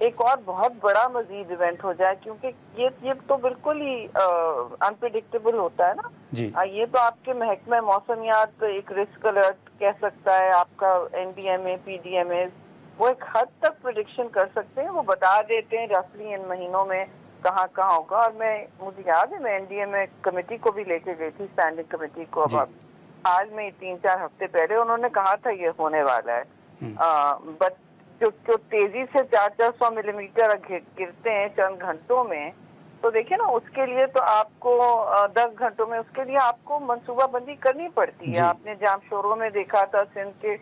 ایک اور بہت بڑا مزید ایونٹ ہو جائے، کیونکہ یہ تو بالکل ہی انپریڈکٹیبل ہوتا ہے نا جی یہ تو آپ کے محکمہ موسمیات ایک رسک الرٹ کہہ سکتا ہے، آپ کا NDMA PDMA وہ ایک حد تک پریڈکشن کر سکتے ہیں، وہ بتا دیتے ہیں رفلی ان مہینوں میں کہاں کہاں ہوگا. اور مجھے یاد ہے میں NDMA کمیٹی کو بھی لے کے گئی تھی، اسٹینڈنگ کمیٹی کو. اب حال میں 3-4 ہفتے پہلے انہوں نے کہا تھا یہ ہونے والا ہے، بٹ جو تیزی سے 400 ملی میٹر گرتے ہیں چند گھنٹوں میں، تو دیکھیں نا اس کے لیے تو آپ کو 10 گھنٹوں میں اس کے لیے آپ کو منصوبہ بندی کرنی پڑتی ہے. آپ نے جام شوروں میں دیکھا تھا سندھ کے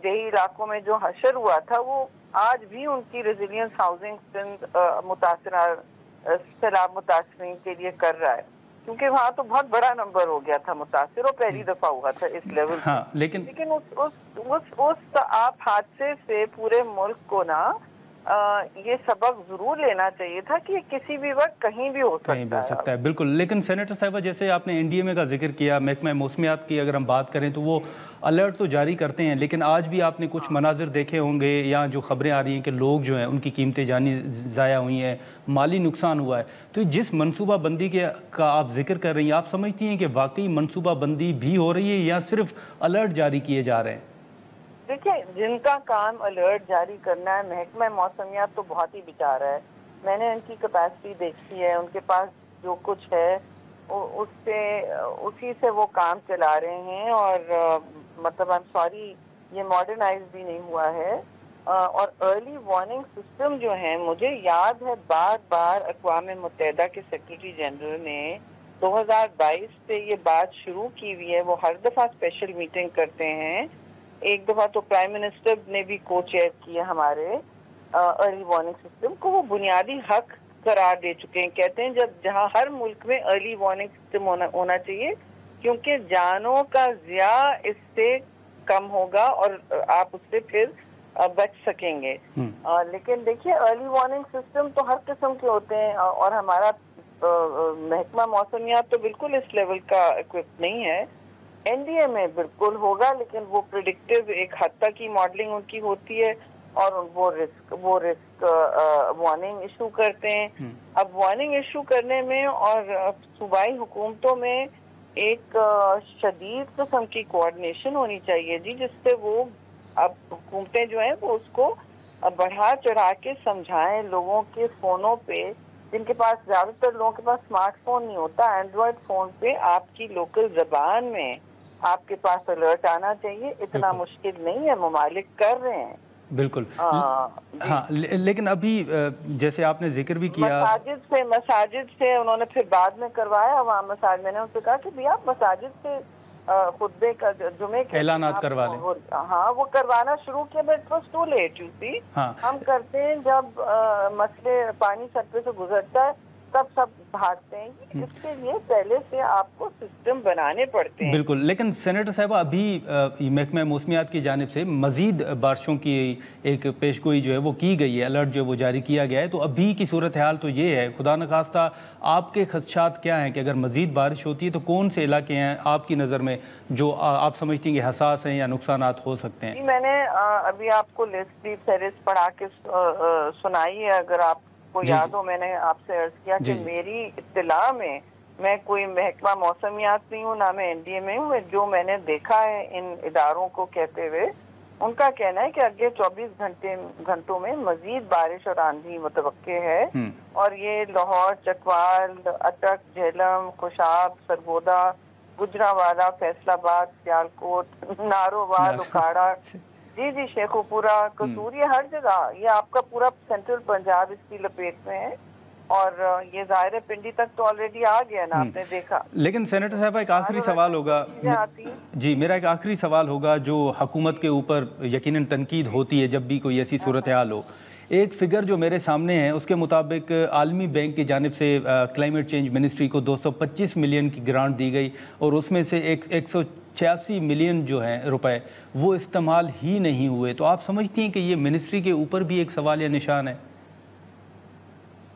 دیہی علاقوں میں جو حشر ہوا تھا، وہ آج بھی ان کی ریزیلینس ہاؤسنگ سندھ سیلاب متاثرین کے لیے کر رہا ہے، کیونکہ وہاں تو بہت بڑا نمبر ہو گیا تھا متاثر، اور پہلی دفعہ ہوا تھا اس لیول پہ. لیکن اس آپ حادثے سے پورے ملک کو نا یہ سبق ضرور لینا چاہیے تھا کہ کسی بھی وقت کہیں بھی ہو سکتا ہے. بالکل. لیکن سینیٹر صاحبہ جیسے آپ نے NDMA کا ذکر کیا، محکمہ موسمیات کی اگر ہم بات کریں تو وہ الرٹ تو جاری کرتے ہیں، لیکن آج بھی آپ نے کچھ مناظر دیکھے ہوں گے یا جو خبریں آ رہی ہیں کہ لوگ جو ہیں ان کی قیمتیں جانی ضائع ہوئی ہیں، مالی نقصان ہوا ہے. تو جس منصوبہ بندی کا آپ ذکر کر رہی ہیں، آپ سمجھتی ہیں کہ واقعی منصوبہ بندی بھی ہو رہی ہے یا صرف الرٹ جاری کیے جا رہے ہیں؟ دیکھیں، جن کا کام الرٹ جاری کرنا ہے، محکمہ موسمیات تو بہت ہی بیچارہ ہے. میں نے ان کی کیپیسٹی دیکھی ہے، ان کے پاس جو کچھ ہے اسی سے وہ کام چلا رہے ہیں. اور مطلب سوری یہ ماڈرنائز بھی نہیں ہوا ہے. اور ارلی وارننگ سسٹم جو ہیں، مجھے یاد ہے بار بار اقوام متحدہ کے سیکرٹری جنرل نے 2022 سے یہ بات شروع کی ہوئی ہے. وہ ہر دفعہ اسپیشل میٹنگ کرتے ہیں. ایک دفعہ تو پرائم منسٹر نے بھی کو چیئر کیا ہمارے ارلی وارننگ سسٹم کو. وہ بنیادی حق قرار دے چکے ہیں. کہتے ہیں جہاں ہر ملک میں ارلی وارننگ سسٹم ہونا چاہیے، کیونکہ جانوں کا ضیاع اس سے کم ہوگا اور آپ اس سے پھر بچ سکیں گے. لیکن دیکھیے، ارلی وارننگ سسٹم تو ہر قسم کے ہوتے ہیں، اور ہمارا محکمہ موسمیات تو بالکل اس لیول کا اکوپ نہیں ہے. NDMA بالکل ہوگا، لیکن وہ پریڈکٹیو ایک حد تک کی ماڈلنگ ان کی ہوتی ہے، اور وہ رسک وارننگ ایشو کرتے ہیں. اب وارننگ ایشو کرنے میں اور صوبائی حکومتوں میں ایک شدید قسم کی کوآرڈینیشن ہونی چاہیے جس سے وہ اب حکومتیں جو ہیں وہ اس کو بڑھا چڑھا کے سمجھائیں. لوگوں کے فونوں پہ، جن کے پاس زیادہ تر لوگوں کے پاس اسمارٹ فون نہیں ہوتا، اینڈرائڈ فون پہ آپ کی لوکل زبان میں آپ کے پاس الرٹ آنا چاہیے. اتنا مشکل نہیں ہے، ممالک کر رہے ہیں. بالکل. ہاں، لیکن ابھی جیسے آپ نے ذکر بھی کیا مساجد سے انہوں نے پھر بعد میں کروایا عوام مساجد. میں نے ان سے کہا کہ بھی آپ مساجد سے خطبے کا جمعے کے اعلانات کروا لیں. ہاں، وہ کروانا شروع کیا، but it was too late. You see ہم کرتے ہیں جب مسئلے پانی سر پہ سے گزرتا ہے تب سب بھاگتے ہیں. اس کے لیے پہلے سے آپ کو سسٹم بنانے پڑتے ہیں. بالکل. لیکن سینیٹر صاحبہ ابھی محکمہ موسمیات کی جانب سے مزید بارشوں کی ایک پیشگوئی جو ہے وہ کی گئی ہے، الرٹ جو ہے وہ جاری کیا گیا ہے. تو ابھی کی صورتحال تو یہ ہے، خدا نخواستہ آپ کے خدشات کیا ہیں کہ اگر مزید بارش ہوتی ہے تو کون سے علاقے ہیں آپ کی نظر میں جو آپ سمجھتی ہیں کہ حساس ہیں یا نقصانات ہو سکتے ہیں؟ میں نے ابھی آپ کو لسٹ دی فہرست پڑھا کے سنائی ہے. اگر آپ کو یاد ہو، میں نے آپ سے عرض کیا کہ میری اطلاع میں کوئی محکمہ موسمیات نہیں ہوں، نہ میں NDMA ہوں. جو میں نے دیکھا ہے ان اداروں کو کہتے ہوئے، ان کا کہنا ہے کہ اگلے 24 گھنٹوں میں مزید بارش اور آندھی متوقع ہے. اور یہ لاہور، چکوال، اٹک، جہلم، خوشاب، سرگودا، گجرانوالہ، فیصل آباد، سیالکوٹ، نارووال، اکاڑا، جی شیخوپورہ، قصور، یہ ہر جگہ، یہ آپ کا پورا سینٹرل پنجاب اس کی لپیٹ میں ہے. اور یہ ظاہر پنڈی تک تو آلریڈی آ گیا نا، آپ نے دیکھا. لیکن سینیٹر صاحبہ ایک آخری سوال ہوگا، میرا ایک آخری سوال ہوگا جو حکومت کے اوپر یقیناً تنقید ہوتی ہے جب بھی کوئی ایسی صورتحال ہو. ایک فگر جو میرے سامنے ہے اس کے مطابق عالمی بینک کی جانب سے کلائمیٹ چینج منسٹری کو 225 ملین کی گرانٹ دی گئی، اور اس میں سے 186 ملین جو ہیں روپے وہ استعمال ہی نہیں ہوئے. تو آپ سمجھتی ہیں کہ یہ منسٹری کے اوپر بھی ایک سوالیہ نشان ہے؟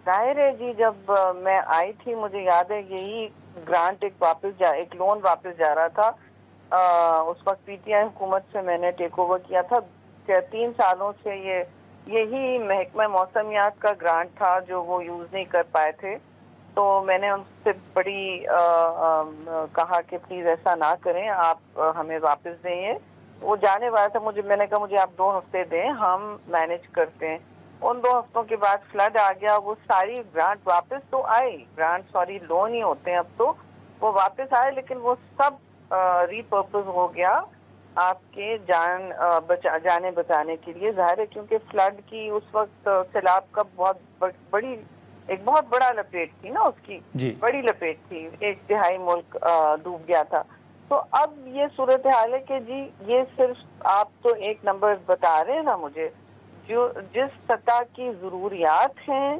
ظاہر ہے جی. جب میں آئی تھی مجھے یاد ہے یہی گرانٹ ایک لون واپس جا رہا تھا. اس وقت PTI حکومت سے میں نے ٹیک اوور کیا تھا. 3 سالوں سے یہ یہی محکمہ موسمیات کا گرانٹ تھا جو وہ یوز نہیں کر پائے تھے، تو میں نے ان سے بڑی کہا کہ پلیز ایسا نہ کریں، آپ ہمیں واپس دیں یہ۔ وہ جانے والا تھا، میں نے کہا مجھے آپ 2 ہفتے دیں، ہم مینج کرتے ہیں۔ ان 2 ہفتوں کے بعد فلڈ آ گیا، وہ ساری گرانٹ واپس تو آئے، لون ہی ہوتے ہیں اب تو، وہ واپس آئے، لیکن وہ سب ری پرپز ہو گیا آپ کے جانے بچانے کے لیے۔ ظاہر ہے کیونکہ فلڈ کی اس وقت سیلاب کا ایک بہت بڑا لپیٹ تھی نا، اس کی بڑی لپیٹ تھی، 1/3 ملک ڈوب گیا تھا۔ تو اب یہ صورتحال ہے کہ جی یہ صرف آپ تو ایک نمبر بتا رہے ہیں نا مجھے، جس سطح کی ضروریات ہیں،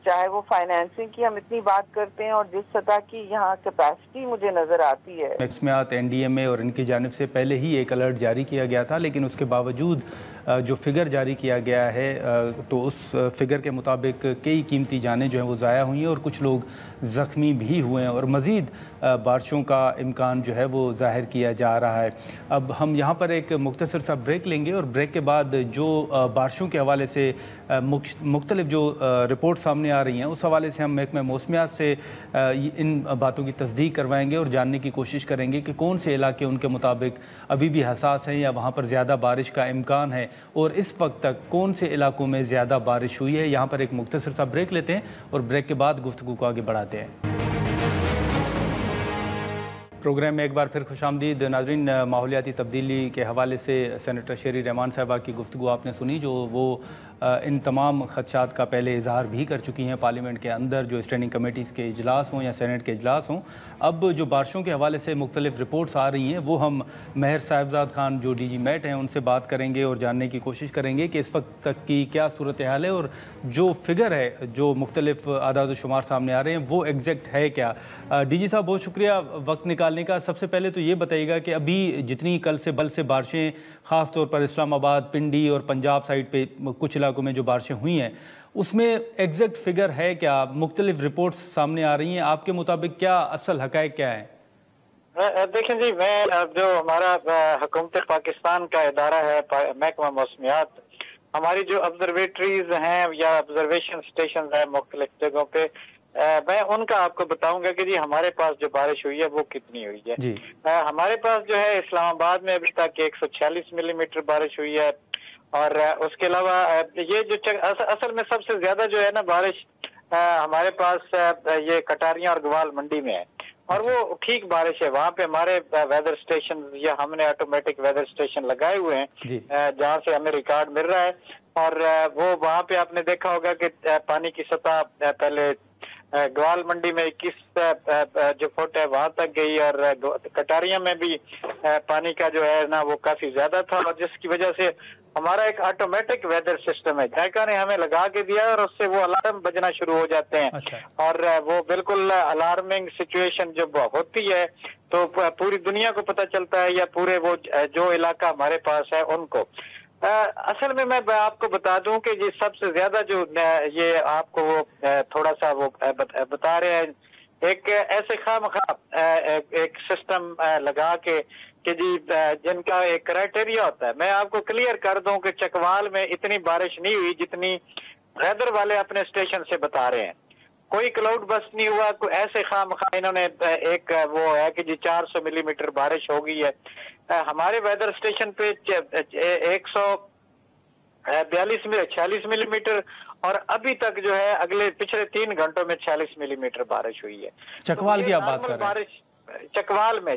چاہے وہ فائنینسنگ کی ہم اتنی بات کرتے ہیں، اور جس سطح کی یہاں کیپیسٹی مجھے نظر آتی ہے۔ محکمات NDMA اور ان کی جانب سے پہلے ہی ایک الرٹ جاری کیا گیا تھا، لیکن اس کے باوجود جو فگر جاری کیا گیا ہے تو اس فگر کے مطابق کئی قیمتی جانیں جو ہیں وہ ضائع ہوئی ہیں اور کچھ لوگ زخمی بھی ہوئے ہیں، اور مزید بارشوں کا امکان جو ہے وہ ظاہر کیا جا رہا ہے۔ اب ہم یہاں پر ایک مختصر سا بریک لیں گے، اور بریک کے بعد جو بارشوں کے حوالے سے مختلف جو رپورٹ سامنے آ رہی ہیں اس حوالے سے ہم محکمہ موسمیات سے ان باتوں کی تصدیق کروائیں گے اور جاننے کی کوشش کریں گے کہ کون سے علاقے ان کے مطابق ابھی بھی حساس ہیں یا وہاں پر زیادہ بارش کا امکان ہے، اور اس وقت تک کون سے علاقوں میں زیادہ بارش ہوئی ہے۔ یہاں پر ایک مختصر سا بریک لیتے ہیں اور بریک کے بعد گفتگو کو آگے بڑھاتے ہیں۔ پروگرام میں ایک بار پھر خوش آمدید ناظرین۔ ماحولیاتی تبدیلی کے حوالے سے سینیٹر شیری رحمان صاحبہ کی گفتگو آپ نے سنی، جو وہ ان تمام خدشات کا پہلے اظہار بھی کر چکی ہیں پارلیمنٹ کے اندر، جو اسٹینڈنگ کمیٹیز کے اجلاس ہوں یا سینٹ کے اجلاس ہوں۔ اب جو بارشوں کے حوالے سے مختلف رپورٹس آ رہی ہیں وہ ہم مہر صاحبزاد خان جو DG میٹ ہیں ان سے بات کریں گے اور جاننے کی کوشش کریں گے کہ اس وقت تک کی کیا صورتحال ہے، اور جو فگر ہے، جو مختلف اعداد و شمار سامنے آ رہے ہیں وہ ایگزیکٹ ہے کیا۔ DG صاحب بہت شکریہ وقت نکالنے کا۔ سب سے پہلے تو یہ بتائیے گا کہ ابھی جتنی کل سے بل سے بارشیں خاص طور پر اسلام آباد، پنڈی اور پنجاب سائڈ پہ کچھ علاقوں میں جو بارشیں ہوئی ہیں اس میں ایگزیکٹ فگر ہے کیا؟ مختلف رپورٹس سامنے آ رہی ہیں، آپ کے مطابق کیا اصل حقائق کیا ہیں؟ دیکھیں جی، میں جو ہمارا حکومت پاکستان کا ادارہ ہے محکمہ موسمیات، ہماری جو آبزرویٹریز ہیں یا آبزرویشن سٹیشنز ہیں مختلف جگہوں پہ، میں ان کا آپ کو بتاؤں گا کہ جی ہمارے پاس جو بارش ہوئی ہے وہ کتنی ہوئی ہے۔ ہمارے پاس جو ہے اسلام آباد میں ابھی تک 146 ملی میٹر بارش ہوئی ہے، اور اس کے علاوہ یہ جو اصل میں سب سے زیادہ جو ہے نا بارش ہمارے پاس یہ کٹاریاں اور گوال منڈی میں ہے، اور وہ ٹھیک بارش ہے۔ وہاں پہ ہمارے ویدر سٹیشن یا ہم نے آٹومیٹک ویدر سٹیشن لگائے ہوئے ہیں جہاں سے ہمیں ریکارڈ مل رہا ہے، اور وہ وہاں پہ آپ نے دیکھا ہوگا کہ پانی کی سطح پہلے گوال منڈی میں 21 جو فٹ ہے وہاں تک گئی، اور کٹاریاں میں بھی پانی کا جو ہے نا وہ کافی زیادہ تھا، اور جس کی وجہ سے ہمارا ایک آٹومیٹک ویدر سسٹم ہے جائکا نے ہمیں لگا کے دیا، اور اس سے وہ الارم بجنا شروع ہو جاتے ہیں، اور وہ بالکل الارمنگ سچویشن جب ہوتی ہے تو پوری دنیا کو پتہ چلتا ہے یا پورے وہ جو علاقہ ہمارے پاس ہے ان کو۔ اصل میں آپ کو بتا دوں کہ یہ سب سے زیادہ جو یہ آپ کو وہ تھوڑا سا وہ بتا رہے ہیں، ایک ایسے خواہ ایک سسٹم لگا کے کہ جی جن کا ایک کرائٹیریا ہوتا ہے۔ میں آپ کو کلیئر کر دوں کہ چکوال میں اتنی بارش نہیں ہوئی جتنی ویدر والے اپنے اسٹیشن سے بتا رہے ہیں، کوئی کلاؤڈ بسٹ نہیں ہوا، کوئی ایسے خواہ انہوں نے ایک وہ ہے کہ جی 400 ملی میٹر بارش ہو گئی ہے۔ ہمارے ویدر اسٹیشن پہ 146 ملی میٹر، اور ابھی تک جو ہے اگلے پچھلے 3 گھنٹوں میں 46 ملی میٹر بارش ہوئی ہے۔ چکوال کی آپ بات کر رہے ہیں؟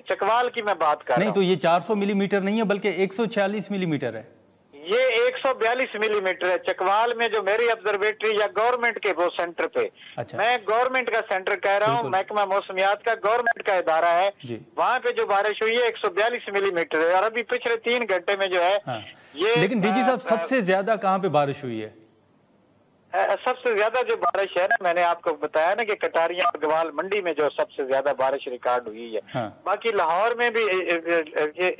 چکوال کی میں بات کر رہا ہوں۔ نہیں تو یہ 400 ملی میٹر نہیں ہے بلکہ 146 ملی میٹر ہے۔ یہ 142 ملی میٹر ہے چکوال میں، جو میری آبزرویٹری یا گورنمنٹ کے وہ سینٹر پہ، میں گورنمنٹ کا سینٹر کہہ رہا ہوں، محکمہ موسمیات کا گورنمنٹ کا ادارہ ہے، وہاں پہ جو بارش ہوئی ہے 142 ملی میٹر ہے، اور ابھی پچھلے 3 گھنٹے میں جو ہے یہ۔ لیکن DG صاحب سب سے زیادہ کہاں پہ بارش ہوئی ہے؟ سب سے زیادہ جو بارش ہے نا، میں نے آپ کو بتایا نا کہ کٹاریاں اور گوال منڈی میں جو سب سے زیادہ بارش ریکارڈ ہوئی ہے۔ باقی لاہور میں بھی،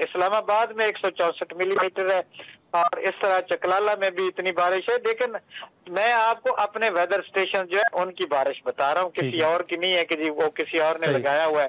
اسلام آباد میں 164 ملی میٹر ہے، اور اس طرح چکلالہ میں بھی اتنی بارش ہے۔ لیکن میں آپ کو اپنے ویدر سٹیشن جو ہے ان کی بارش بتا رہا ہوں، کسی اور کی نہیں ہے کہ جی وہ کسی اور نے لگایا ہوا ہے۔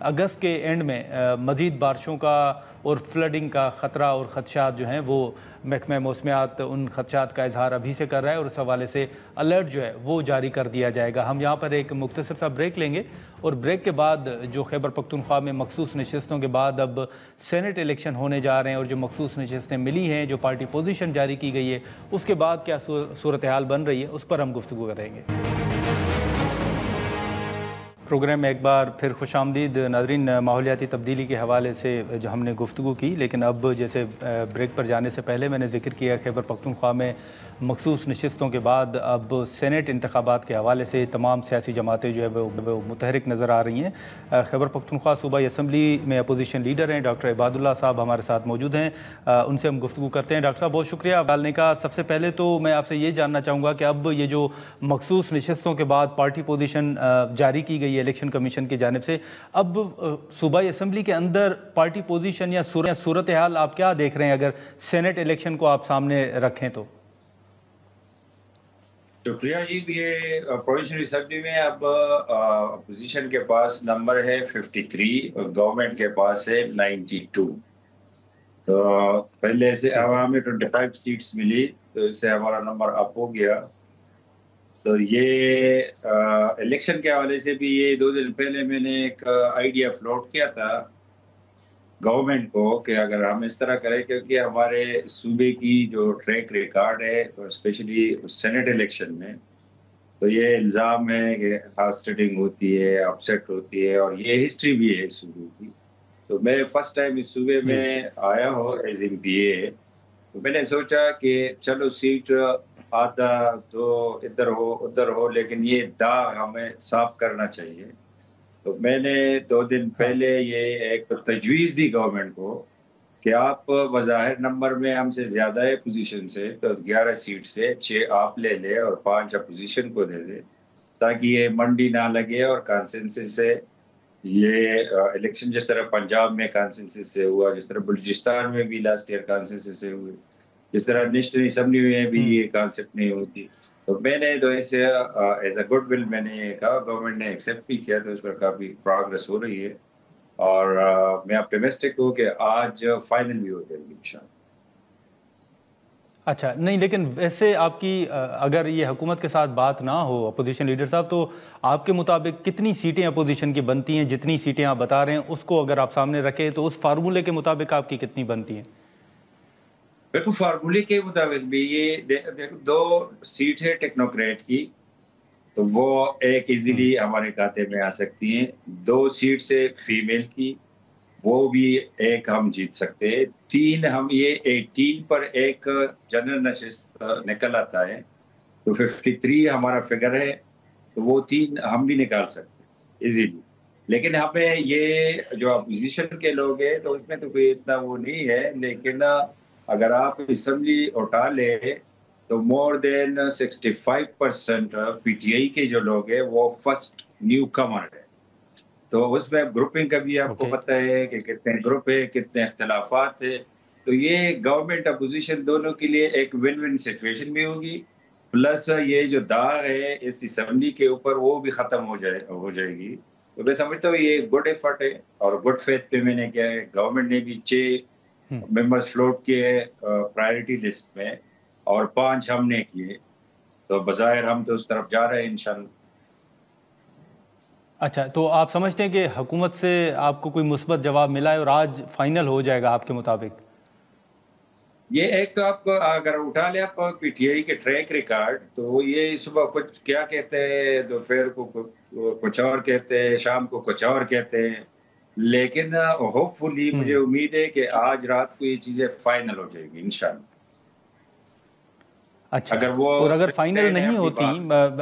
اگست کے اینڈ میں مزید بارشوں کا اور فلڈنگ کا خطرہ اور خدشات جو ہیں وہ محکمہ موسمیات ان خدشات کا اظہار ابھی سے کر رہا ہے اور اس حوالے سے الرٹ جو ہے وہ جاری کر دیا جائے گا. ہم یہاں پر ایک مختصر سا بریک لیں گے اور بریک کے بعد جو خیبر پختونخوا میں مخصوص نشستوں کے بعد اب سینٹ الیکشن ہونے جا رہے ہیں اور جو مخصوص نشستیں ملی ہیں, جو پارٹی پوزیشن جاری کی گئی ہے, اس کے بعد کیا صورتحال بن رہی ہے, اس پر ہم گفتگو کریں گے. پروگرام میں ایک بار پھر خوش آمدید ناظرین. ماحولیاتی تبدیلی کے حوالے سے جو ہم نے گفتگو کی, لیکن اب جیسے بریک پر جانے سے پہلے میں نے ذکر کیا خیبر پختونخوا میں مخصوص نشستوں کے بعد اب سینٹ انتخابات کے حوالے سے تمام سیاسی جماعتیں جو ہے وہ متحرک نظر آ رہی ہیں. خیبر پختونخوا صوبائی اسمبلی میں اپوزیشن لیڈر ہیں ڈاکٹر عباد اللہ صاحب ہمارے ساتھ موجود ہیں, ان سے ہم گفتگو کرتے ہیں. ڈاکٹر صاحب بہت شکریہ ڈالنے کا. سب سے پہلے تو میں آپ سے یہ جاننا چاہوں گا کہ اب یہ جو مخصوص نشستوں کے بعد پارٹی پوزیشن جاری کی گئی ہے الیکشن کمیشن کی جانب سے, اب صوبائی اسمبلی کے اندر پارٹی پوزیشن یا صورتحال آپ کیا دیکھ رہے ہیں اگر سینٹ الیکشن کو آپ سامنے رکھیں تو؟ شکریہ جی. یہ پروونشل اسمبلی میں اب اپوزیشن کے پاس نمبر ہے 53 اور گورنمنٹ کے پاس ہے 92. تو پہلے سے ہمیں 25 سیٹس ملی تو اس سے ہمارا نمبر اپ ہو گیا. تو یہ الیکشن کے حوالے سے بھی یہ 2 دن پہلے میں نے ایک آئیڈیا فلوٹ کیا تھا گورنمنٹ کو کہ اگر ہم اس طرح کریں, کیونکہ ہمارے صوبے کی جو ٹریک ریکارڈ ہے اسپیشلی سینٹ الیکشن میں, تو یہ الزام ہے کہ ہارس ٹریڈنگ ہوتی ہے, اپسیٹ ہوتی ہے, اور یہ ہسٹری بھی ہے صوبے کی. تو میں فرسٹ ٹائم اس صوبے میں آیا ہوں ایز ایم پی اے, تو میں نے سوچا کہ چلو سیٹ آدھا تو ادھر ہو ادھر ہو, لیکن یہ داغ ہمیں صاف کرنا چاہیے. تو میں نے 2 دن پہلے یہ ایک تجویز دی گورنمنٹ کو کہ آپ بظاہر نمبر میں ہم سے زیادہ ہے پوزیشن سے, تو 11 سیٹ سے 6 آپ لے لیں اور 5 اپوزیشن کو دے دیں, تاکہ یہ منڈی نہ لگے اور کانسنسس سے یہ الیکشن جس طرح پنجاب میں کانسنسس سے ہوا, جس طرح بلوچستان میں بھی لاسٹ ایئر کانسنسس سے ہوئے, جس طرح نیشنل اسمبلی میں بھی یہ کانسیپٹ نہیں ہوتی. تو میں نے تو ایسے ایز اے گڈ ول میں نے یہ کہا, گورنمنٹ نے ایکسیپٹ بھی کیا, تو اس پر کافی پروگرس ہو رہی ہے اور میں آپٹیمسٹک ہوں کہ آج فائنل بھی ہو جائے گی انشاءاللہ. اچھا نہیں, لیکن ویسے آپ کی اگر یہ حکومت کے ساتھ بات نہ ہو اپوزیشن لیڈر صاحب, تو آپ کے مطابق کتنی سیٹیں اپوزیشن کی بنتی ہیں؟ جتنی سیٹیں آپ بتا رہے ہیں اس کو اگر آپ سامنے رکھیں تو اس فارمولے کے مطابق آپ کی کتنی بنتی ہیں؟ بالکل فارمولے کے مطابق بھی یہ دیکھو 2 سیٹ ہے ٹیکنوکریٹ کی, تو وہ ایک ایزیلی ہمارے کھاتے میں آ سکتی ہیں. 2 سیٹ سے فیمیل کی, وہ بھی ایک ہم جیت سکتے ہیں. 3 ہم یہ 18 پر ایک جنرل نشست نکل آتا ہے, تو 53 ہمارا فگر ہے, تو وہ 3 ہم بھی نکال سکتے ہیں ایزیلی. لیکن ہمیں یہ جو اپوزیشن کے لوگ ہیں تو اس میں تو کوئی اتنا وہ نہیں ہے, لیکن اگر آپ اسمبلی اٹھا لے تو مور دین 65% پی ٹی آئی کے جو لوگ ہیں وہ فرسٹ نیو کمر ہے. تو اس میں گروپنگ کا بھی آپ کو پتہ ہے کہ کتنے گروپ ہے, کتنے اختلافات ہیں. تو یہ گورنمنٹ اپوزیشن دونوں کے لیے ایک ون ون سچویشن بھی ہوگی, پلس یہ جو داغ ہے اس اسمبلی کے اوپر وہ بھی ختم ہو جائے گی. تو میں سمجھتا ہوں یہ گڈ ایفرٹ ہے, اور گڈ فیتھ پہ میں نے کیا ہے, گورنمنٹ نے بھی 6 ممبرز فلوٹ کیے پرائرٹی لسٹ میں اور 5 ہم نے کیے, تو بظاہر ہم تو اس طرف جا رہے ہیں انشاءاللہ. اچھا, تو آپ سمجھتے ہیں کہ حکومت سے آپ کو کوئی مثبت جواب ملا ہے اور آج فائنل ہو جائے گا آپ کے مطابق؟ یہ ایک تو آپ کو اگر اٹھا لیں آپ پی ٹی آئی کے ٹریک ریکارڈ, تو یہ صبح کچھ کیا کہتے ہیں, دوپہر کو کچھ اور کہتے ہیں, شام کو کچھ اور کہتے ہیں, لیکن ہوپ فلی مجھے امید ہے کہ آج رات کو یہ چیزیں فائنل ہو جائے گی انشاءاللہ. اچھا, اور اگر فائنل نہیں ہوتی,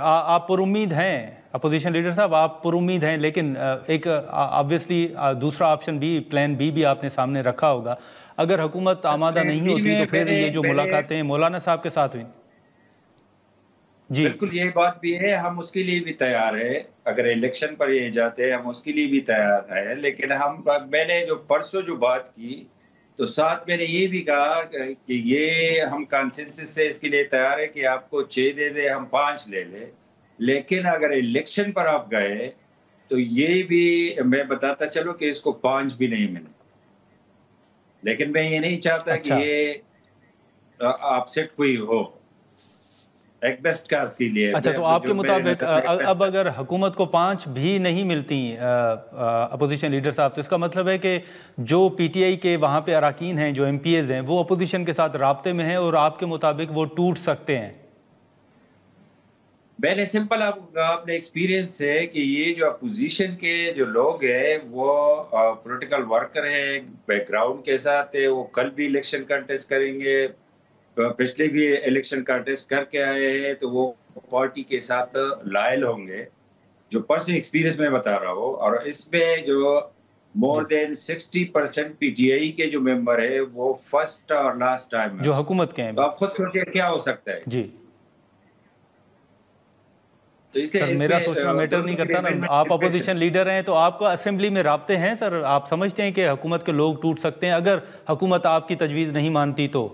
آپ پر امید ہیں اپوزیشن لیڈر صاحب, آپ پر امید ہیں, لیکن ایک آبویسلی دوسرا آپشن بھی, پلان بی بھی آپ نے سامنے رکھا ہوگا. اگر حکومت آمادہ نہیں ہوتی تو پھر یہ جو ملاقاتیں مولانا صاحب کے ساتھ ہوئیں. جی بالکل یہ بات بھی ہے, ہم اس کے لیے بھی تیار ہے, اگر الیکشن پر یہ جاتے ہیں ہم اس کے لیے بھی تیار ہے. لیکن میں نے جو پرسوں جو بات کی تو ساتھ میں نے یہ بھی کہا کہ یہ ہم کانسنسس سے اس کے لیے تیار ہے کہ آپ کو 6 دے دیں, ہم 5 لے لیں, لیکن اگر الیکشن پر آپ گئے تو یہ بھی میں بتاتا چلو کہ اس کو 5 بھی نہیں ملے، لیکن میں یہ نہیں چاہتا کہ یہ آپ سیٹ کوئی ہو ایک بیسٹ کاز کے لیے۔ اچھا، تو آپ کے مطابق اب اگر حکومت کو 5 بھی نہیں ملتی اپوزیشن لیڈر صاحب، تو اس کا مطلب ہے کہ جو پی ٹی آئی کے وہاں پہ اراکین ہیں، جو ایم پی ایز ہیں، وہ اپوزیشن کے ساتھ رابطے میں ہیں اور آپ کے مطابق وہ ٹوٹ سکتے ہیں؟ میں نے سمپل آپ نے ایکسپیرینس ہے کہ یہ جو اپوزیشن کے جو لوگ ہیں وہ پولیٹیکل ورکر ہیں، بیک گراؤنڈ کے ساتھ ہے، وہ کل بھی الیکشن کنٹیسٹ کریں گے، پچھلے بھی الیکشن کنٹیسٹ کر کے آئے ہیں، تو وہ پارٹی کے ساتھ لائل ہوں گے، جو پرسنل ایکسپیرینس میں بتا رہا ہوں۔ اور اس میں جو مور دین 60% پی ٹی آئی کے جو ممبر ہے وہ فرسٹ اور لاسٹ ٹائم جو حکومت کے ہیں، تو آپ خود سوچیں کیا ہو سکتا ہے۔ جی تو اس سر، میرا سوچنا میٹر نہیں کرتا نا، آپ اپوزیشن لیڈر ہیں تو آپ کا اسمبلی میں رابطے ہیں سر، آپ سمجھتے ہیں کہ حکومت کے لوگ ٹوٹ سکتے ہیں اگر حکومت آپ کی تجویز نہیں مانتی تو؟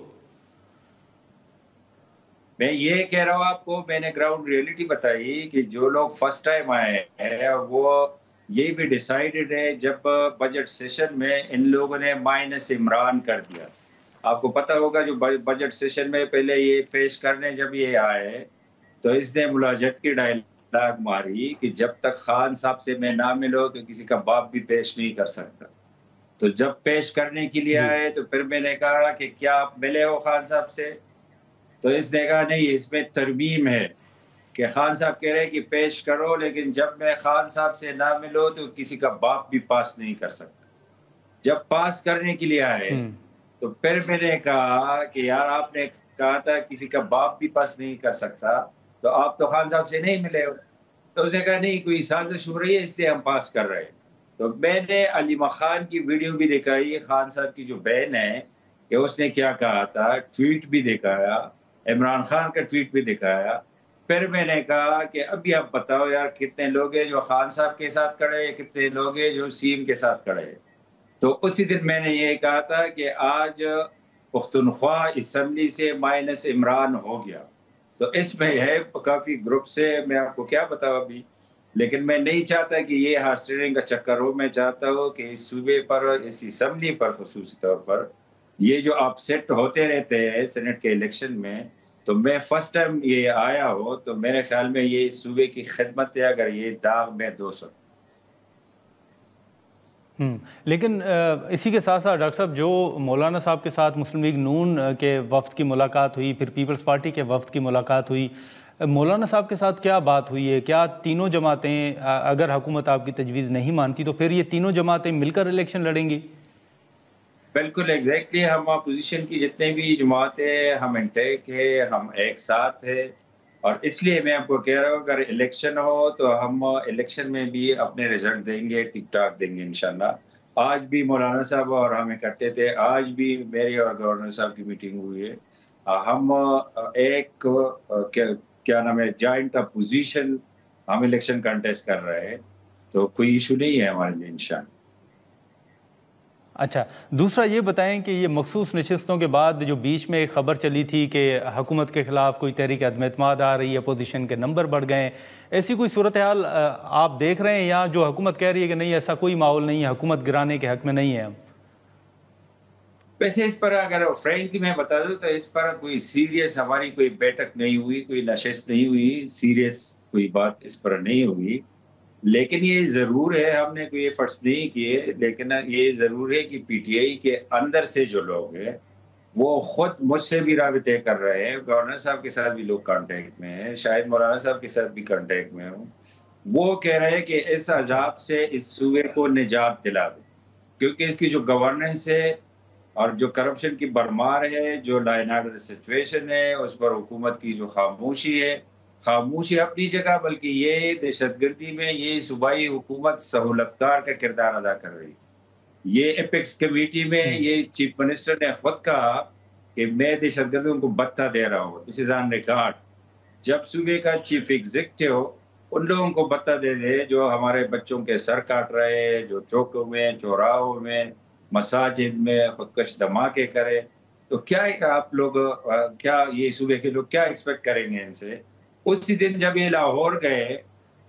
میں یہ کہہ رہا ہوں آپ کو، میں نے گراؤنڈ ریئلٹی بتائی کہ جو لوگ فرسٹ ٹائم آئے ہیں وہ یہ بھی ڈیسائیڈڈ ہے، جب بجٹ سیشن میں ان لوگوں نے مائنس عمران کر دیا۔ آپ کو پتہ ہوگا جو بجٹ سیشن میں پہلے یہ پیش کرنے جب یہ آئے تو اس نے ملاجت کی ڈائلاگ ماری کہ جب تک خان صاحب سے میں نہ ملو تو کسی کا باپ بھی پیش نہیں کر سکتا۔ تو جب پیش کرنے کے لیے آئے تو پھر میں نے کہا کہ کیا آپ ملے ہو خان صاحب سے؟ تو اس نے کہا نہیں، اس میں ترمیم ہے کہ خان صاحب کہہ رہے کہ پیش کرو، لیکن جب میں خان صاحب سے نہ ملو تو کسی کا باپ بھی پاس نہیں کر سکتا۔ جب پاس کرنے کے لیے آئے تو پھر میں نے کہا کہ یار آپ نے کہا تھا کسی کا باپ بھی پاس نہیں کر سکتا، تو آپ تو خان صاحب سے نہیں ملے ہو۔ تو اس نے کہا نہیں، کوئی سازش ہو رہی ہے اس لیے ہم پاس کر رہے ہیں۔ تو میں نے علیمہ خان کی ویڈیو بھی دکھائی، خان صاحب کی جو بہن ہے، کہ اس نے کیا کہا تھا، ٹویٹ بھی دکھایا، عمران خان کا ٹویٹ بھی دکھایا۔ پھر میں نے کہا کہ ابھی آپ بتاؤ یار کتنے لوگ ہیں جو خان صاحب کے ساتھ کھڑے ہیں، کتنے لوگ ہیں جو سیم کے ساتھ کھڑے ہیں۔ تو اسی دن میں نے یہ کہا تھا کہ آج پختونخوا اسمبلی سے مائنس عمران ہو گیا۔ تو اس میں ہے کافی گروپ سے، میں آپ کو کیا بتاؤں ابھی، لیکن میں نہیں چاہتا کہ یہ ہارس ٹریڈنگ کا چکر ہو۔ میں چاہتا ہوں کہ اس صوبے پر، اس اسمبلی پر خصوصی طور پر یہ جو آپ سیٹ ہوتے رہتے ہیں سینٹ کے الیکشن میں، تو میں فرسٹ ٹائم یہ آیا ہو تو میرے خیال میں یہ صوبے کی خدمت ہے اگر یہ داغ میں دو سکوں۔ لیکن اسی کے ساتھ ساتھ ڈاکٹر صاحب، جو مولانا صاحب کے ساتھ مسلم لیگ نون کے وفد کی ملاقات ہوئی، پھر پیپلز پارٹی کے وفد کی ملاقات ہوئی، مولانا صاحب کے ساتھ کیا بات ہوئی ہے؟ کیا تینوں جماعتیں، اگر حکومت آپ کی تجویز نہیں مانتی تو پھر یہ تینوں جماعتیں مل کر الیکشن لڑیں گی؟ بالکل ایگزیکٹلی، ہم اپوزیشن کی جتنے بھی جماعتیں، ہم انٹیک ہے، ہم ایک ساتھ ہے، اور اس لیے میں آپ کو کہہ رہا ہوں اگر الیکشن ہو تو ہم الیکشن میں بھی اپنے رزلٹ دیں گے، ٹک ٹاک دیں گے انشاءاللہ۔ آج بھی مولانا صاحب اور ہم اکٹھے تھے، آج بھی میری اور گورنر صاحب کی میٹنگ ہوئی ہے۔ ہم ایک کیا نام ہے جوائنٹ اپوزیشن، ہم الیکشن کنٹیسٹ کر رہے ہیں، تو کوئی ایشو نہیں ہے ہمارے لیے انشاءاللہ۔ اچھا، دوسرا یہ بتائیں کہ یہ مخصوص نشستوں کے بعد جو بیچ میں ایک خبر چلی تھی کہ حکومت کے خلاف کوئی تحریک عدم اعتماد آ رہی ہے، اپوزیشن کے نمبر بڑھ گئے ہیں، ایسی کوئی صورتحال آپ دیکھ رہے ہیں، یا جو حکومت کہہ رہی ہے کہ نہیں ایسا کوئی ماحول نہیں ہے، حکومت گرانے کے حق میں نہیں ہے ہم؟ ویسے اس پر اگر فرینکلی میں بتا دوں تو اس پر کوئی سیریس ہماری کوئی بیٹھک نہیں ہوئی، کوئی نشست نہیں ہوئی، سیریس کوئی بات اس پر نہیں ہوئی۔ لیکن یہ ضرور ہے، ہم نے کوئی ایفرٹس نہیں کیے، لیکن یہ ضرور ہے کہ پی ٹی آئی کے اندر سے جو لوگ ہیں وہ خود مجھ سے بھی رابطے کر رہے ہیں، گورنر صاحب کے ساتھ بھی لوگ کانٹیکٹ میں ہیں، شاید مولانا صاحب کے ساتھ بھی کانٹیکٹ میں ہوں۔ وہ کہہ رہے ہیں کہ اس عذاب سے اس صوبے کو نجات دلا دو، کیونکہ اس کی جو گورننس ہے اور جو کرپشن کی بھرمار ہے، جو لا اینڈ آرڈر سچویشن ہے، اس پر حکومت کی جو خاموشی ہے، خاموشی اپنی جگہ، بلکہ یہ دہشت گردی میں یہ صوبائی حکومت سہولت کار کا کردار ادا کر رہی ہے۔ یہ ایپیکس کمیٹی میں یہ چیف منسٹر نے خود کہا کہ میں دہشت گردوں کو بتہ دے رہا ہوں، دس از آن ریکارڈ۔ جب صوبے کا چیف ایگزیکٹو ان لوگوں کو بتہ دے دے جو ہمارے بچوں کے سر کاٹ رہے ہیں، جو چوکوں میں، چوراہوں میں، مساجد میں خودکش دھماکے کرے، تو کیا آپ لوگ، کیا یہ صوبے کے لوگ کیا ایکسپیکٹ کریں گے ان سے؟ اسی دن جب یہ لاہور گئے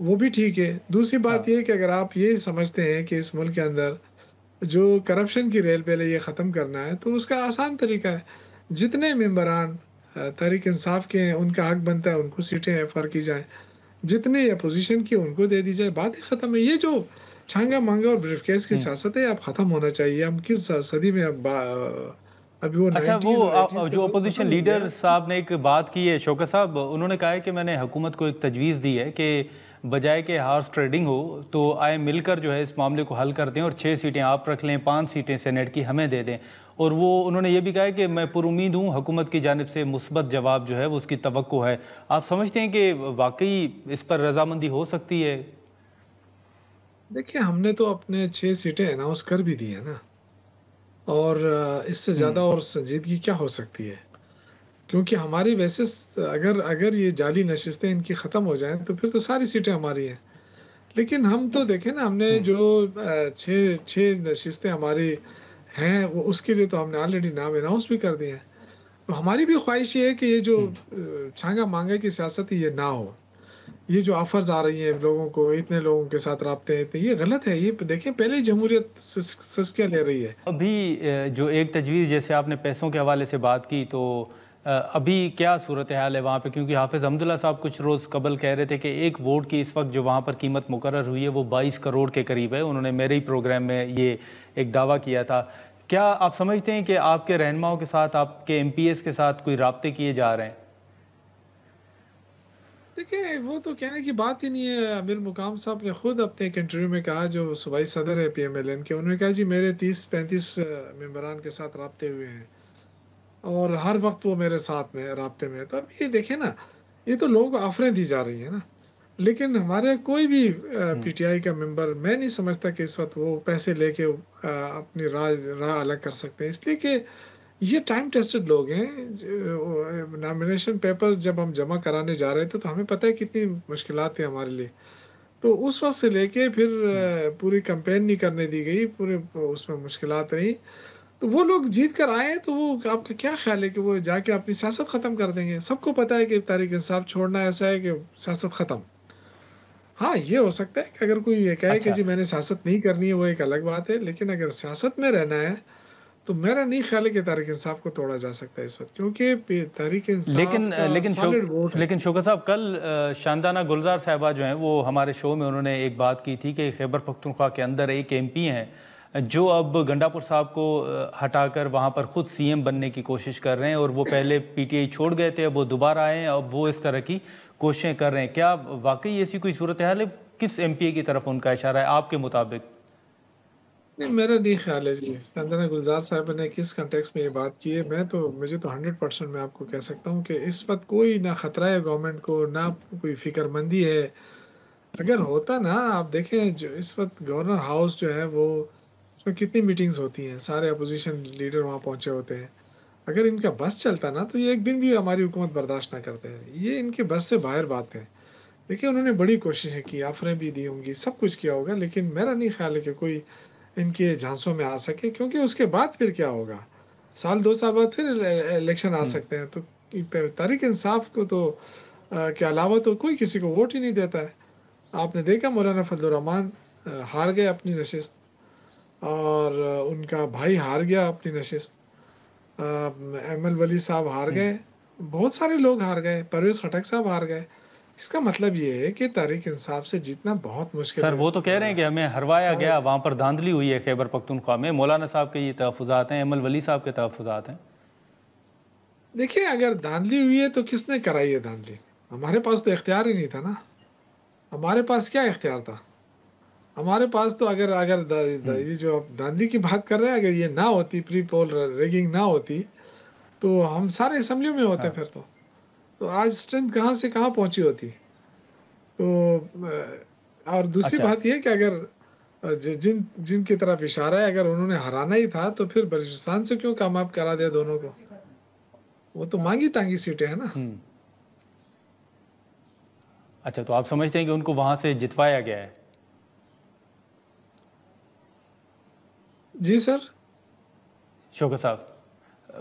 وہ بھی ٹھیک ہے. دوسری بات یہ ہے کہ اگر آپ یہ سمجھتے ہیں کہ اس ملک کے اندر جو کرپشن کی ریل پہلے یہ ختم کرنا ہے تو اس کا آسان طریقہ ہے. جتنے ممبران تحریک انصاف کے ہیں ان کا حق بنتا ہے ان کو سیٹیں ایفر کی جائیں, جتنے اپوزیشن کی ان کو دے دی جائے, بات ہی ختم ہے. یہ جو چھانگا مانگا اور بریف کیس کی سیاست ہے اب ختم ہونا چاہیے. ہم کس صدی میں ابھی وہ اچھا 90s اور 80s وہ کے جو لوگ اپوزیشن ختم ہو لیڈر گیا. صاحب نے ایک بات کی ہے, شوکت صاحب, انہوں نے کہا ہے کہ میں نے حکومت کو ایک تجویز دی ہے کہ بجائے کہ ہارس ٹریڈنگ ہو تو آئے مل کر جو ہے اس معاملے کو حل کر دیں اور 6 سیٹیں آپ رکھ لیں, 5 سیٹیں سینیٹ کی ہمیں دے دیں. اور وہ انہوں نے یہ بھی کہا ہے کہ میں پر امید ہوں حکومت کی جانب سے مثبت جواب جو ہے وہ اس کی توقع ہے. آپ سمجھتے ہیں کہ واقعی اس پر رضامندی ہو سکتی ہے؟ دیکھیں ہم نے تو اپنے 6 سیٹیں اناؤنس کر بھی دی ہیں نا, اور اس سے زیادہ اور سنجیدگی کیا ہو سکتی ہے, کیونکہ ہماری ویسے اگر یہ جعلی نشستیں ان کی ختم ہو جائیں تو پھر تو ساری سیٹیں ہماری ہیں. لیکن ہم تو دیکھیں نا, ہم نے جو 6 نشستیں ہماری ہیں وہ اس کے لیے تو ہم نے آلریڈی نام اناؤنس بھی کر دیے ہیں. تو ہماری بھی خواہش یہ ہے کہ یہ جو چھانگا مانگا کی سیاست ہے یہ نہ ہو. یہ جو آفرز آ رہی ہیں لوگوں کو, اتنے لوگوں کے ساتھ رابطے ہیں, یہ غلط ہے. یہ دیکھیں پہلے جمہوریت سسکیاں لے رہی ہے. ابھی جو ایک تجویز جیسے آپ نے پیسوں کے حوالے سے بات کی, تو ابھی کیا صورتحال ہے وہاں پہ؟ کیونکہ حافظ حمداللہ صاحب کچھ روز قبل کہہ رہے تھے کہ ایک ووٹ کی اس وقت جو وہاں پر قیمت مقرر ہوئی ہے وہ 22 کروڑ کے قریب ہے. انہوں نے میرے ہی پروگرام میں یہ ایک دعویٰ کیا تھا. کیا آپ سمجھتے ہیں کہ آپ کے رہنماؤں کے ساتھ, آپ کے MPs کے ساتھ کوئی رابطے کیے جا رہے ہیں؟ دیکھیں وہ تو کہنے کی بات ہی نہیں ہے. امیر مقام صاحب نے خود اپنے ایک انٹرویو میں کہا, جو صوبائی صدر ہے PMLN کے, انہوں نے کہا جی میرے 30-35 ممبران کے ساتھ رابطے ہوئے ہیں اور ہر وقت وہ میرے ساتھ میں رابطے میں. تو اب یہ دیکھیں نا, یہ تو لوگوں کو آفریں دی جا رہی ہیں نا, لیکن ہمارے کوئی بھی PTI کا ممبر میں نہیں سمجھتا کہ اس وقت وہ پیسے لے کے اپنی راہ الگ کر سکتے ہیں, اس لیے کہ یہ ٹائم ٹیسٹڈ لوگ ہیں. نامینیشن پیپرز جب ہم جمع کرانے جا رہے تھے تو ہمیں پتہ ہے کتنی مشکلات تھیں ہمارے لیے. تو اس وقت سے لے کے پھر پوری کمپین نہیں کرنے دی گئی, پورے اس میں مشکلات رہی. تو وہ لوگ جیت کر آئے تو وہ آپ کا کیا خیال ہے کہ وہ جا کے اپنی سیاست ختم کر دیں گے؟ سب کو پتہ ہے کہ تحریک انصاف چھوڑنا ایسا ہے کہ سیاست ختم. ہاں یہ ہو سکتا ہے کہ اگر کوئی یہ کہے کہ جی میں نے سیاست نہیں کرنی ہے, وہ ایک الگ بات ہے. لیکن اگر سیاست میں رہنا ہے تو میرا نہیں خیال ہے کہ تحریک انصاف کو توڑا جا سکتا ہے اس وقت, کیونکہ تحریک انصاف لیکن شوکت صاحب, کل شاندانہ گلزار صاحبہ جو ہیں وہ ہمارے شو میں انہوں نے ایک بات کی تھی کہ خیبر پختونخوا کے اندر ایک MP ہیں جو اب گنڈا پور صاحب کو ہٹا کر وہاں پر خود CM بننے کی کوشش کر رہے ہیں, اور وہ پہلے PTI چھوڑ گئے تھے, اب وہ دوبارہ آئے ہیں, اب وہ اس طرح کی کوششیں کر رہے ہیں. کیا واقعی ایسی کوئی صورتحال ہے؟ کس MPA کی طرف ان کا اشارہ ہے آپ کے مطابق؟ نہیں, میرا نہیں خیال ہے جی شاندانہ گلزار صاحب نے کس کنٹیکس میں یہ بات کی ہے. مجھے تو 100% میں آپ کو کہہ سکتا ہوں کہ اس وقت کوئی نہ خطرہ ہے گورنمنٹ کو, نہ کوئی فکر مندی ہے. اگر ہوتا نا, آپ دیکھیں جو اس وقت گورنر ہاؤس جو ہے وہ اس میں کتنی میٹنگز ہوتی ہیں, سارے اپوزیشن لیڈر وہاں پہنچے ہوتے ہیں. اگر ان کا بس چلتا نا تو یہ ایک دن بھی ہماری حکومت برداشت نہ کرتے ہیں. یہ ان کے بس سے باہر بات ہے. دیکھیں انہوں نے بڑی کوششیں کی, آفریں بھی دی ہوں گی, سب کچھ کیا ہوگا, لیکن میرا نہیں خیال ہے کہ کوئی ان کے جھانسوں میں آ سکے, کیونکہ اس کے بعد پھر کیا ہوگا؟ 1-2 سال بعد پھر الیکشن آ سکتے ہیں. تو تحریک انصاف کو تو کے علاوہ تو کوئی کسی کو ووٹ ہی نہیں دیتا ہے. آپ نے دیکھا مولانا فضل الرحمان ہار گئے اپنی نشست, اور ان کا بھائی ہار گیا اپنی نشست, ML ولی صاحب ہار گئے, بہت سارے لوگ ہار گئے, پرویز خٹک صاحب ہار گئے. اس کا مطلب یہ ہے کہ تحریک انصاف سے جیتنا بہت مشکل ہے. سر وہ تو کہہ رہے ہیں کہ ہمیں ہروایا گیا, وہاں پر دھاندلی ہوئی ہے خیبر پختونخوا میں. مولانا صاحب کے یہ تحفظات ہیں, ML ولی صاحب کے تحفظات ہیں. دیکھیں اگر دھاندلی ہوئی ہے تو کس نے کرائی ہے دھاندلی؟ ہمارے پاس تو اختیار ہی نہیں تھا نا. ہمارے پاس کیا اختیار تھا؟ ہمارے پاس تو اگر یہ جو دھاندلی کی بات کر رہے ہیں, اگر یہ نہ ہوتی, پری پول ریگنگ نہ ہوتی, تو ہم سارے اسمبلیوں میں ہوتے پھر تو آج اسٹرینتھ کہاں سے کہاں پہنچی ہوتی. تو اور دوسری بات یہ کہ اگر جن کی طرف اشارہ ہے, اگر انہوں نے ہرانا ہی تھا تو پھر بلوچستان سے کیوں کامیاب کرا دیا دونوں کو؟ وہ تو مانگی تانگی سیٹیں ہیں نا. اچھا, تو آپ سمجھتے ہیں کہ ان کو وہاں سے جتوایا گیا ہے؟ جی سر. شوکت صاحب,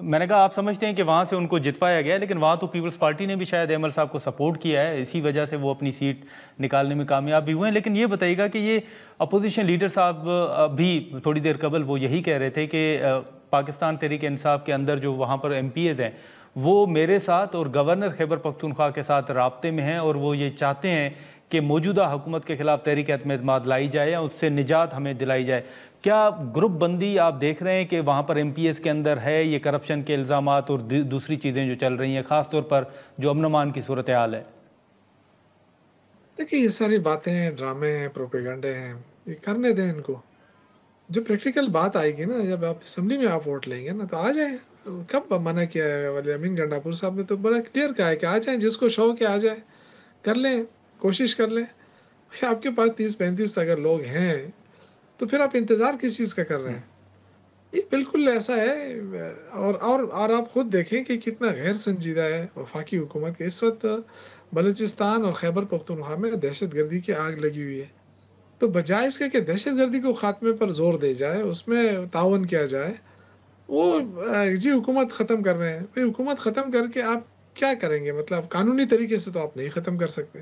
میں نے کہا آپ سمجھتے ہیں کہ وہاں سے ان کو جتوایا گیا، لیکن وہاں تو پیپلز پارٹی نے بھی شاید احمد صاحب کو سپورٹ کیا ہے، اسی وجہ سے وہ اپنی سیٹ نکالنے میں کامیاب بھی ہوئے ہیں۔ لیکن یہ بتائیے گا کہ یہ اپوزیشن لیڈر صاحب بھی تھوڑی دیر قبل وہ یہی کہہ رہے تھے کہ پاکستان تحریک انصاف کے اندر جو وہاں پر ایم پی ایز ہیں وہ میرے ساتھ اور گورنر خیبر پختونخوا کے ساتھ رابطے میں ہیں، اور وہ یہ چاہتے ہیں کہ موجودہ حکومت کے خلاف تحریک عدم اعتماد لائی جائے یا اس سے نجات ہمیں دلائی جائے۔ کیا گروپ بندی آپ دیکھ رہے ہیں کہ وہاں پر ایم پی ایس کے اندر ہے، یہ کرپشن کے الزامات اور دوسری چیزیں جو چل رہی ہیں، خاص طور پر جو امن و امان کی صورتحال ہے؟ دیکھیے یہ ساری باتیں ڈرامے ہیں، پروپیگنڈے ہیں، یہ کرنے دیں ان کو۔ جو پریکٹیکل بات آئے گی نا، جب آپ اسمبلی میں آپ ووٹ لیں گے نا تو آ جائیں۔ کب منع کیا ہے ولی امین گنڈاپور صاحب نے؟ تو بڑا کلیئر کہا ہے کہ آ جائیں، جس کو شوق ہے آ جائے، کر لیں، کوشش کر لیں۔ آپ کے پاس 30-35 اگر لوگ ہیں تو پھر آپ انتظار کس چیز کا کر رہے ہیں؟ یہ بالکل ایسا ہے۔ اور آپ خود دیکھیں کہ کتنا غیر سنجیدہ ہے وفاقی حکومت کے۔ اس وقت بلوچستان اور خیبر پختونخوا میں دہشت گردی کی آگ لگی ہوئی ہے، تو بجائے اس کے کہ دہشت گردی کو خاتمے پر زور دے جائے، اس میں تعاون کیا جائے، وہ جی حکومت ختم کر رہے ہیں۔ پھر حکومت ختم کر کے آپ کیا کریں گے؟ مطلب قانونی طریقے سے تو آپ نہیں ختم کر سکتے۔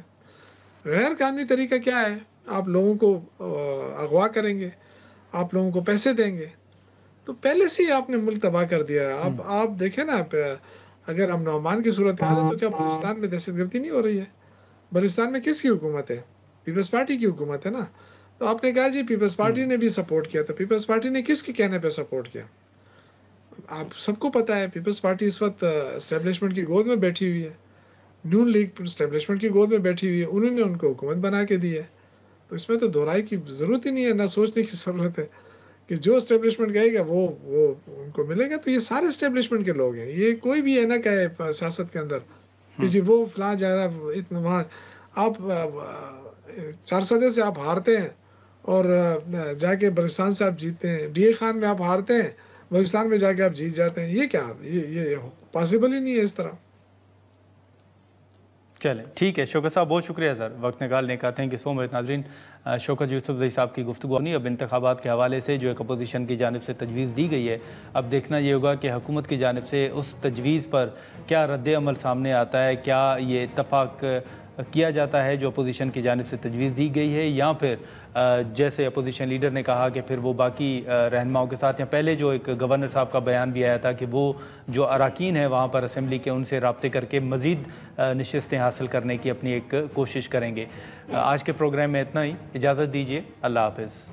غیر قانونی طریقہ کیا ہے؟ آپ لوگوں کو اغوا کریں گے، آپ لوگوں کو پیسے دیں گے، تو پہلے سے ہی آپ نے ملک تباہ کر دیا ہے۔ آپ دیکھیں نا، اگر امن و امان کی صورتحال ہے تو کیا بلوچستان میں دہشت گردی نہیں ہو رہی ہے؟ بلوچستان میں کس کی حکومت ہے؟ پیپلز پارٹی کی حکومت ہے نا۔ تو آپ نے کہا جی پیپلز پارٹی نے بھی سپورٹ کیا، تو پیپلز پارٹی نے کس کے کہنے پہ سپورٹ کیا؟ آپ سب کو پتا ہے پیپلز پارٹی اس وقت اسٹیبلشمنٹ کی گود میں بیٹھی ہوئی ہے، نون لیگ اسٹیبلشمنٹ کی گود میں بیٹھی ہوئی ہے، انہوں نے ان کو حکومت بنا کے دی ہے۔ تو اس میں تو دو رائے کی ضرورت ہی نہیں ہے، نہ سوچنے کی ضرورت ہے کہ جو اسٹیبلشمنٹ کہے گا وہ ان کو ملے گا۔ تو یہ سارے اسٹیبلشمنٹ کے لوگ ہیں، یہ کوئی بھی ہے نہ کہے سیاست کے اندر کہ جی وہ فلاں جائے اتنا وہاں۔ آپ 4 صدے سے آپ ہارتے ہیں اور جا کے بلوچستان سے آپ جیتتے ہیں، ڈی اے خان میں آپ ہارتے ہیں، بلوچستان میں جا کے آپ جیت جاتے ہیں، یہ کیا؟ یہ پاسبل ہی نہیں ہے اس طرح۔ چلیں ٹھیک ہے، شوکت صاحب بہت شکریہ سر، وقت نکالنے کا، تھینک یو سو مچ۔ ناظرین، شوکت یوسف زئی صاحب کی گفتگو نہیں، اب انتخابات کے حوالے سے جو ایک اپوزیشن کی جانب سے تجویز دی گئی ہے، اب دیکھنا یہ ہوگا کہ حکومت کی جانب سے اس تجویز پر کیا رد عمل سامنے آتا ہے، کیا یہ اتفاق کیا جاتا ہے جو اپوزیشن کی جانب سے تجویز دی گئی ہے، یا پھر جیسے اپوزیشن لیڈر نے کہا کہ پھر وہ باقی رہنماؤں کے ساتھ، یا پہلے جو ایک گورنر صاحب کا بیان بھی آیا تھا کہ وہ جو اراکین ہیں وہاں پر اسمبلی کے، ان سے رابطے کر کے مزید نشستیں حاصل کرنے کی اپنی ایک کوشش کریں گے۔ آج کے پروگرام میں اتنا ہی، اجازت دیجیے، اللہ حافظ۔